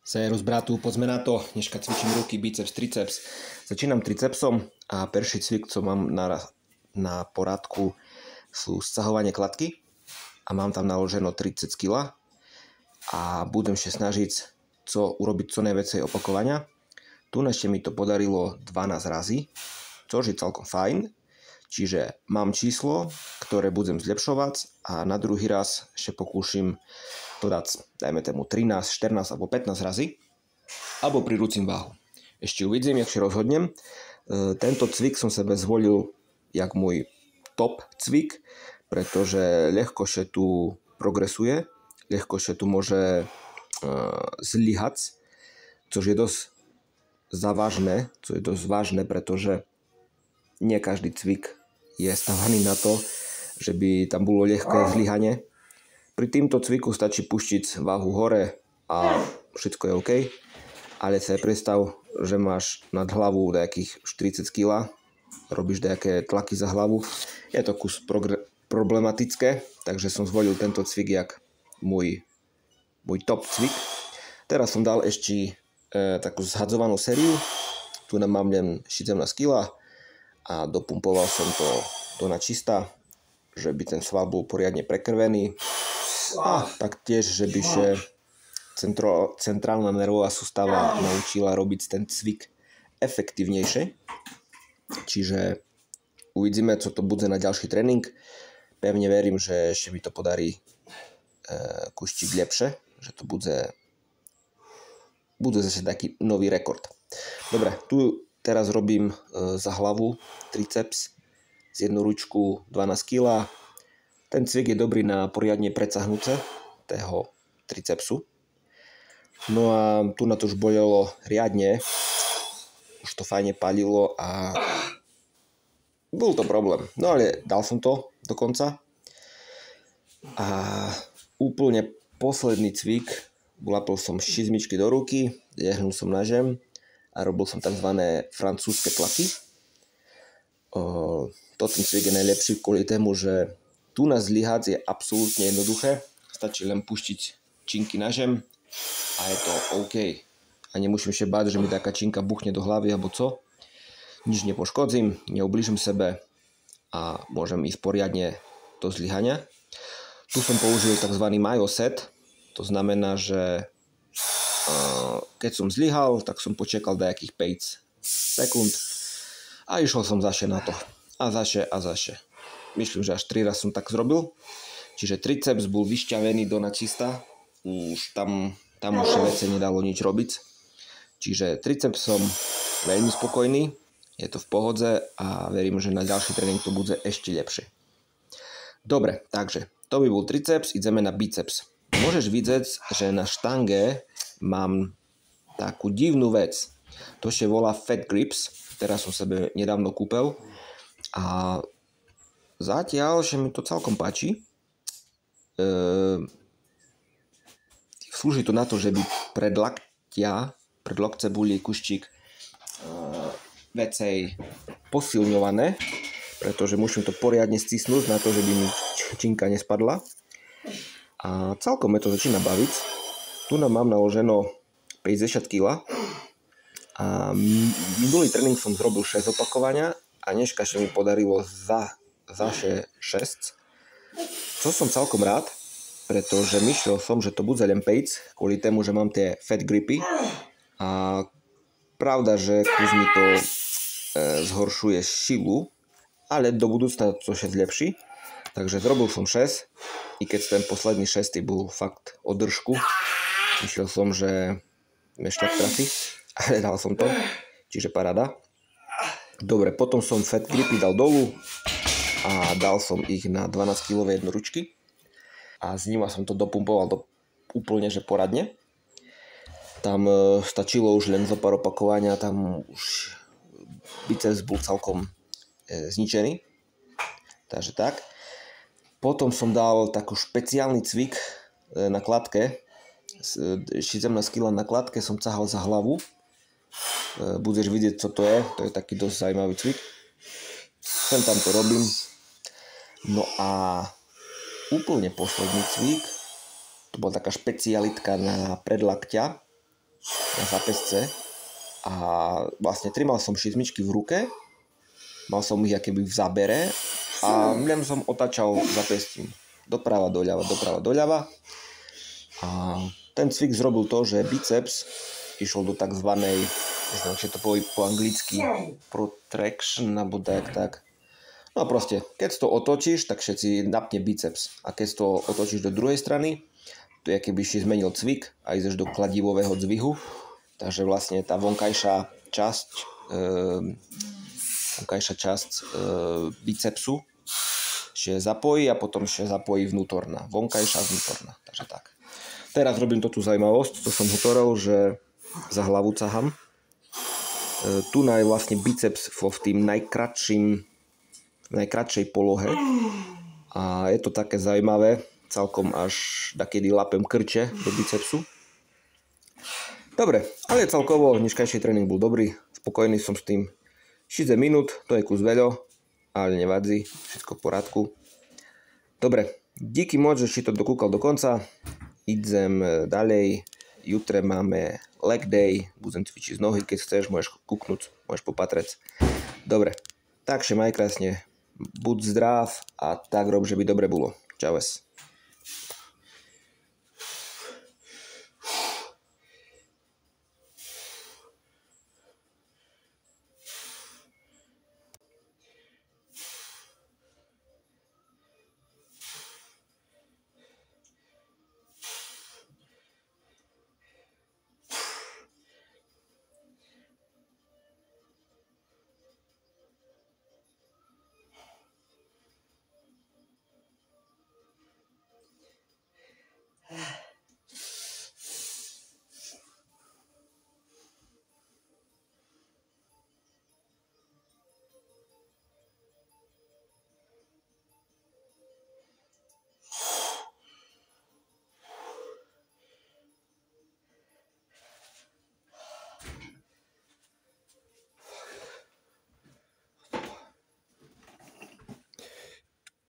Serus bratu, poďme na to. Dneska cvičím ruky, biceps, triceps. Začínam tricepsom a prvý cvik, co mám na poradku, sú sťahovanie kladky a mám tam naloženo 30 kg a budem sa snažiť urobiť co najviacej opakovania. Tu ešte mi to podarilo 12 razy, což je celkom fajn. Čiže mám číslo, ktoré budem zlepšovať a na druhý raz ešte pokúšam to dať, dajme tomu 13, 14 alebo 15 razy, alebo prirúcim váhu. Ešte uvidím, jak sa rozhodnem. Tento cvik som sebe zvolil jak môj top cvik, pretože ľahko sa tu progresuje, ľahko sa tu môže zlyhať, což je dosť vážne, pretože nie každý cvik je stavaný na to, že by tam bolo ľahké zlyhanie. Pri týmto cviku stačí pustiť váhu hore a všetko je OK, ale si predstav, že máš nad hlavu nejakých 40 kg, robíš nejaké tlaky za hlavu, je to kus problematické, takže som zvolil tento cvik jak môj top cvik. Teraz som dal ešte takú zhadzovanú sériu, tu mám len 17 kg a dopumpoval som to do načista, že by ten sval bol poriadne prekrvený a taktiež, že by sa centrálna nervová sústava naučila robiť ten cvik efektívnejšie. Čiže uvidíme, co to bude na ďalší tréning. Pevne verím, že ešte mi to podarí kuštík lepšie, že to bude zase taký nový rekord. Dobre, tu teraz robím za hlavu triceps z jednu ručku 12 kg. Ten cvik je dobrý na poriadne predsahnuce toho tricepsu. No a tu na to už bolelo riadne, už to fajne palilo a bol to problém. No ale dal som to do konca. A úplne posledný cvik, lapil som šizmičky do ruky, jehnul som na zem a robil som tzv. Francúzske tlaky. Toto cvik je najlepší kvôli tému, že tu na zlyhať je absolútne jednoduché. Stačí len pustiť činky na zem a je to OK. A nemusím sa báť, že mi taká činka buchne do hlavy alebo co. Nič nepoškodzím, neublížim sebe a môžem ísť poriadne do zlyhania. Tu som použil tzv. Mayo set. To znamená, že keď som zlyhal, tak som počekal nejakých 5 sekúnd a išiel som zase na to. A zase. Myslím, že až 3 raz som tak zrobil. Čiže triceps bol vyšťavený do načista. Už tam už vece nedalo nič robiť. Čiže triceps som veľmi spokojný. Je to v pohode a verím, že na ďalší tréning to bude ešte lepšie. Dobre, takže to by bol triceps. Ideme na biceps. Môžeš vidieť, že na štange mám takú divnú vec. To sa volá Fat Grips. Teraz som sebe nedávno kúpil. A zatiaľ, že mi to celkom páči. Slúži to na to, že by pred lokce boli kuštík vecej posilňované, pretože musím to poriadne stisnúť na to, že by mi činka nespadla. A celkom me to začína baviť. Tu mám naloženo 50 kg a minulý tréning som zrobil 6 opakovania a dneska sa mi podarilo zase 6. Čo som celkom rád, pretože myslel som, že to bude len 5, kvôli tému, že mám tie fat gripy. A pravda, že kus mi to zhoršuje silu, ale do budúcna to sa zlepší. Takže zrobil som 6, i keď ten posledný 6 bol fakt o držku. Myslel som, že ešte trafí, ale dal som to, čiže paráda. Dobre, potom som fat gripy dal dolu a dal som ich na 12 kg jednoručky a z nima som to dopumpoval úplne že poradne. Tam stačilo už len zo pár opakovania, tam už biceps bol celkom zničený. Takže tak. Potom som dal taký špeciálny cvik na kladke. 17 kg na kladke som cahal za hlavu. Budeš vidieť, co to je. To je taký dosť zaujímavý cvik. Sem tam to robím. No a úplne posledný cvik, to bola taká špecialitka na predlakťa. na zápesce a vlastne trimal som šizmičky v ruke, mal som ich akéby v zábere a len som otáčal zápestím doprava, doľava a ten cvik zrobil to, že biceps išiel do takzvanej, neviem, či to povie po anglicky, protraction, alebo tak. No proste, keď to otočíš, tak všetci napne biceps. A keď to otočíš do druhej strany, to je keby si zmenil cvik a ideš do kladivového zdvihu. Takže vlastne tá vonkajšia časť bicepsu že zapojí a potom še zapojí vnútorná. Vonkajšia vnútorná. Takže tak. Teraz robím to tú zaujímavosť, to som hovoril, že za hlavu caham. Tu je vlastne biceps v tým najkratšej polohe a je to také zaujímavé, celkom až takedy lapem krče do bicepsu. Dobre, ale celkovo dneškajší tréning bol dobrý, spokojný som s tým. 60 minút, to je kus veľa, ale nevadí, všetko v poriadku. Dobre, díky moc, že si to dokúkal do konca, idem ďalej. Jutre máme leg day, budem cvičiť z nohy, keď chceš, môžeš kúknúť, môžeš popatrieť. Dobre, takže maj krásne, buď zdrav a tak rob, že by dobre bolo. Čau.